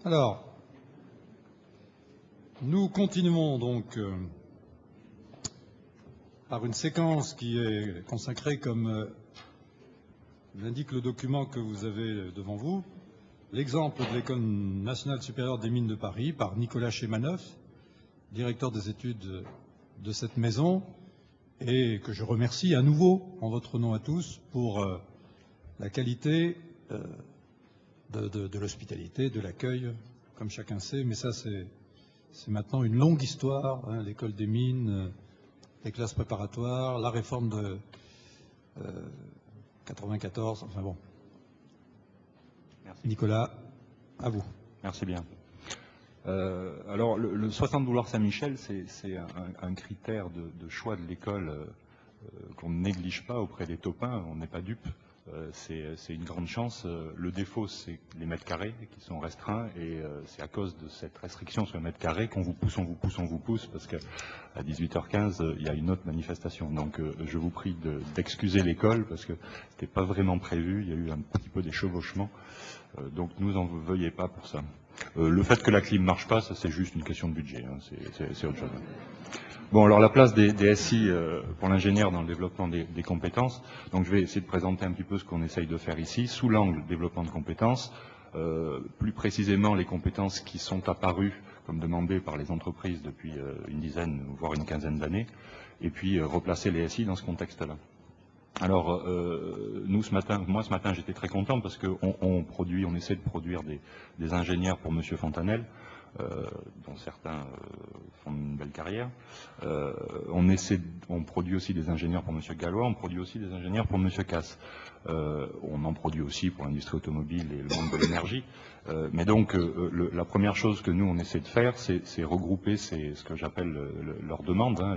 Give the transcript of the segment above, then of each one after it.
Alors, nous continuons donc par une séquence qui est consacrée, comme l'indique le document que vous avez devant vous, l'exemple de l'École nationale supérieure des mines de Paris par Nicolas Chemaneuf, directeur des études de cette maison, et que je remercie à nouveau, en votre nom à tous, pour la qualité de l'hospitalité, de l'accueil, comme chacun sait, mais ça c'est maintenant une longue histoire, hein, l'école des mines, les classes préparatoires, la réforme de 94, enfin bon. Merci. Nicolas, à vous. Merci bien. Alors, le 60 dollars Saint-Michel, c'est un critère de choix de l'école qu'on ne néglige pas auprès des topins, on n'est pas dupe. C'est une grande chance. Le défaut, c'est les mètres carrés qui sont restreints, et c'est à cause de cette restriction sur les mètres carrés qu'on vous pousse, on vous pousse, parce qu'à 18h15, il y a une autre manifestation. Donc je vous prie d'excuser l'école, parce que c'était pas vraiment prévu, il y a eu un petit peu des chevauchements, donc ne vous en veuillez pas pour ça. Le fait que la clim ne marche pas, ça c'est juste une question de budget, hein, c'est autre chose. Bon, alors la place des SI pour l'ingénieur dans le développement des compétences. Donc je vais essayer de présenter un petit peu ce qu'on essaye de faire ici, sous l'angle développement de compétences, plus précisément les compétences qui sont apparues comme demandées par les entreprises depuis une dizaine, voire une quinzaine d'années, et puis replacer les SI dans ce contexte-là. Alors, moi ce matin j'étais très content parce qu'on essaie de produire des ingénieurs pour Monsieur Fontanelle, dont certains font une belle carrière. On produit aussi des ingénieurs pour Monsieur Gallois, on produit aussi des ingénieurs pour Monsieur Casse. On en produit aussi pour l'industrie automobile et le monde de l'énergie. Mais donc, la première chose que nous on essaie de faire, c'est regrouper ce que j'appelle leurs demandes, hein,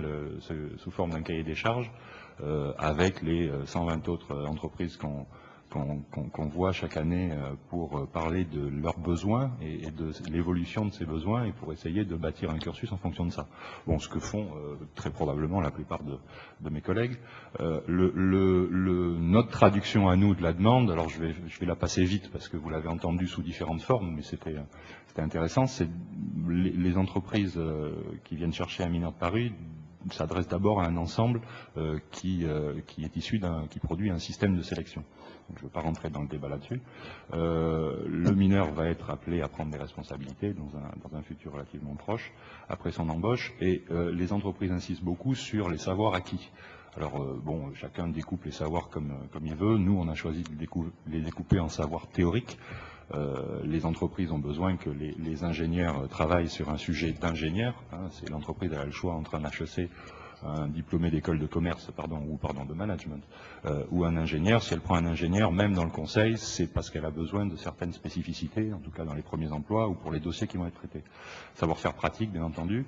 sous forme d'un cahier des charges, avec les 120 autres entreprises qu'on voit chaque année pour parler de leurs besoins et de l'évolution de ces besoins, et pour essayer de bâtir un cursus en fonction de ça. Bon, ce que font très probablement la plupart de mes collègues. Notre traduction à nous de la demande, alors je vais la passer vite parce que vous l'avez entendu sous différentes formes, mais c'était intéressant, c'est les entreprises qui viennent chercher un mineur de Paris s'adresse d'abord à un ensemble qui est issu qui produit un système de sélection. Donc, je ne veux pas rentrer dans le débat là-dessus. Le mineur va être appelé à prendre des responsabilités dans un futur relativement proche, après son embauche, et les entreprises insistent beaucoup sur les savoirs acquis. Alors, bon, chacun découpe les savoirs comme il veut. Nous, on a choisi de les découper en savoirs théoriques. Les entreprises ont besoin que les ingénieurs travaillent sur un sujet d'ingénieur. Hein, c'est l'entreprise, elle a le choix entre un HEC, un diplômé d'école de commerce, de management, ou un ingénieur. Si elle prend un ingénieur, même dans le conseil, c'est parce qu'elle a besoin de certaines spécificités, en tout cas dans les premiers emplois ou pour les dossiers qui vont être traités. Savoir-faire pratique, bien entendu.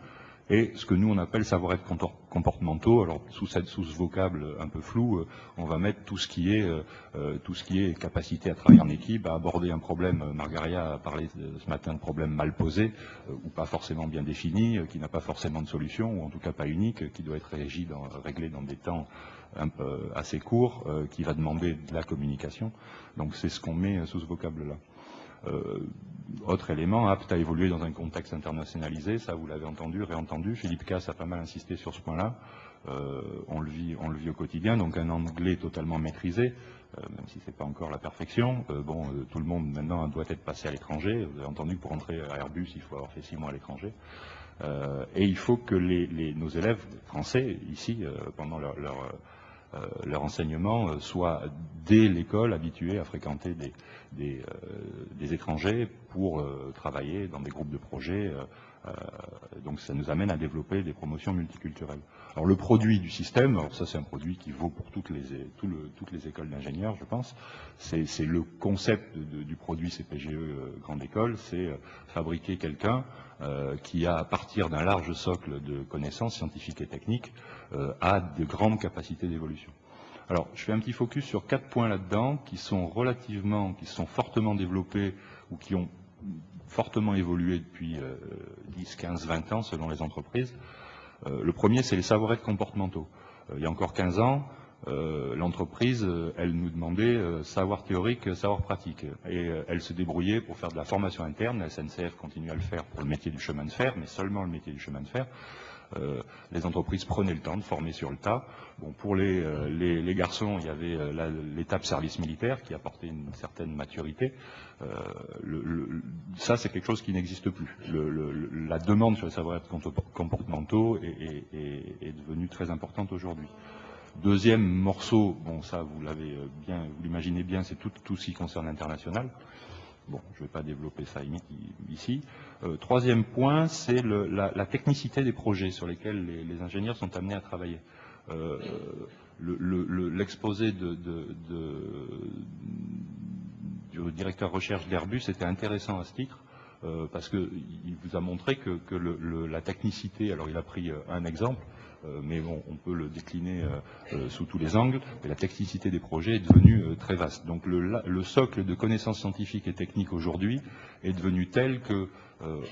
Et ce que nous on appelle savoir-être comportementaux. Alors sous ce vocable un peu flou, on va mettre tout ce qui est capacité à travailler en équipe, à aborder un problème. Margaria a parlé ce matin de problèmes mal posés ou pas forcément bien définis, qui n'a pas forcément de solution, ou en tout cas pas unique, qui doit être réglé dans des temps assez courts, qui va demander de la communication. Donc c'est ce qu'on met sous ce vocable-là. Autre élément, apte à évoluer dans un contexte internationalisé, ça vous l'avez entendu, réentendu. Philippe Casse a pas mal insisté sur ce point-là. On le vit au quotidien, donc un anglais totalement maîtrisé, même si c'est pas encore la perfection. Tout le monde maintenant doit être passé à l'étranger. Vous avez entendu que pour entrer à Airbus, il faut avoir fait 6 mois à l'étranger. Et il faut que nos élèves français, ici, pendant leur enseignement, soient dès l'école habitués à fréquenter des étrangers pour travailler dans des groupes de projets. Donc ça nous amène à développer des promotions multiculturelles. Alors le produit du système, alors ça c'est un produit qui vaut pour toutes les écoles d'ingénieurs, je pense. C'est le concept du produit CPGE Grande École, c'est fabriquer quelqu'un qui a, à partir d'un large socle de connaissances scientifiques et techniques, a de grandes capacités d'évolution. Alors, je fais un petit focus sur 4 points là-dedans qui sont fortement développés ou qui ont fortement évolué depuis 10, 15, 20 ans selon les entreprises. Le premier, c'est les savoir-être comportementaux. Il y a encore 15 ans, l'entreprise, elle nous demandait savoir théorique, savoir pratique. Et elle se débrouillait pour faire de la formation interne. La SNCF continue à le faire pour le métier du chemin de fer, mais seulement le métier du chemin de fer. Les entreprises prenaient le temps de former sur le tas. Bon, pour les garçons, il y avait l'étape service militaire qui apportait une certaine maturité. Ça, c'est quelque chose qui n'existe plus. La demande sur les savoir-être comportementaux est devenue très importante aujourd'hui. Deuxième morceau, bon ça vous l'avez bien, vous l'imaginez bien, c'est tout ce qui concerne l'international. Bon, je ne vais pas développer ça ici. Troisième point, c'est la technicité des projets sur lesquels les ingénieurs sont amenés à travailler. L'exposé du directeur recherche d'Airbus était intéressant à ce titre, parce qu'il vous a montré que la technicité, alors il a pris un exemple, mais bon, on peut le décliner sous tous les angles, mais la technicité des projets est devenue très vaste. Donc le socle de connaissances scientifiques et techniques aujourd'hui est devenu tel que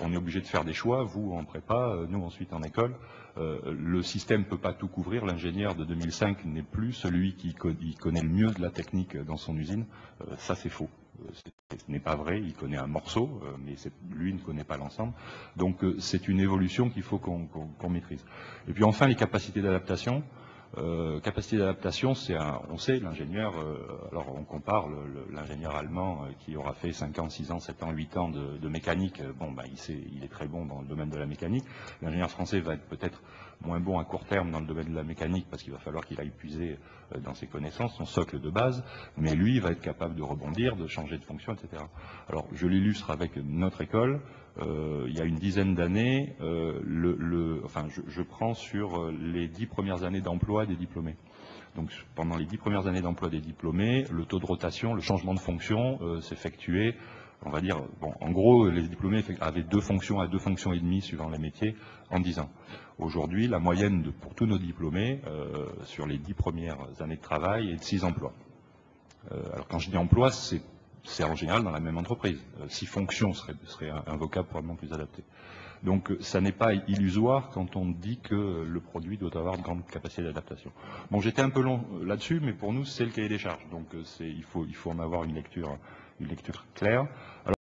on est obligé de faire des choix, vous en prépa, nous ensuite en école. Le système ne peut pas tout couvrir, l'ingénieur de 2005 n'est plus celui qui connaît le mieux de la technique dans son usine, ça c'est faux. Ce n'est pas vrai, il connaît un morceau, mais lui ne connaît pas l'ensemble. Donc c'est une évolution qu'il faut qu'on maîtrise. Et puis enfin, les capacités d'adaptation. Capacité d'adaptation, on sait, l'ingénieur, alors on compare l'ingénieur allemand qui aura fait 5 ans, 6 ans, 7 ans, 8 ans de mécanique, bon, ben, il est très bon dans le domaine de la mécanique. L'ingénieur français va être peut-être moins bon à court terme dans le domaine de la mécanique parce qu'il va falloir qu'il aille puiser dans ses connaissances, son socle de base, mais lui, il va être capable de rebondir, de changer de fonction, etc. Alors, je l'illustre avec notre école. Il y a une dizaine d'années, je prends sur les 10 premières années d'emploi des diplômés. Donc pendant les 10 premières années d'emploi des diplômés, le taux de rotation, le changement de fonction s'effectuait, on va dire, bon, en gros, les diplômés avaient 2 fonctions à 2 fonctions et demie suivant les métiers en 10 ans. Aujourd'hui, la moyenne pour tous nos diplômés sur les 10 premières années de travail est de 6 emplois. Alors quand je dis emploi, c'est en général dans la même entreprise. 6 fonctions serait un vocable probablement plus adapté. Donc ça n'est pas illusoire quand on dit que le produit doit avoir une grande capacité d'adaptation. Bon, j'étais un peu long là-dessus, mais pour nous c'est le cahier des charges. Donc il faut en avoir une lecture claire. Alors,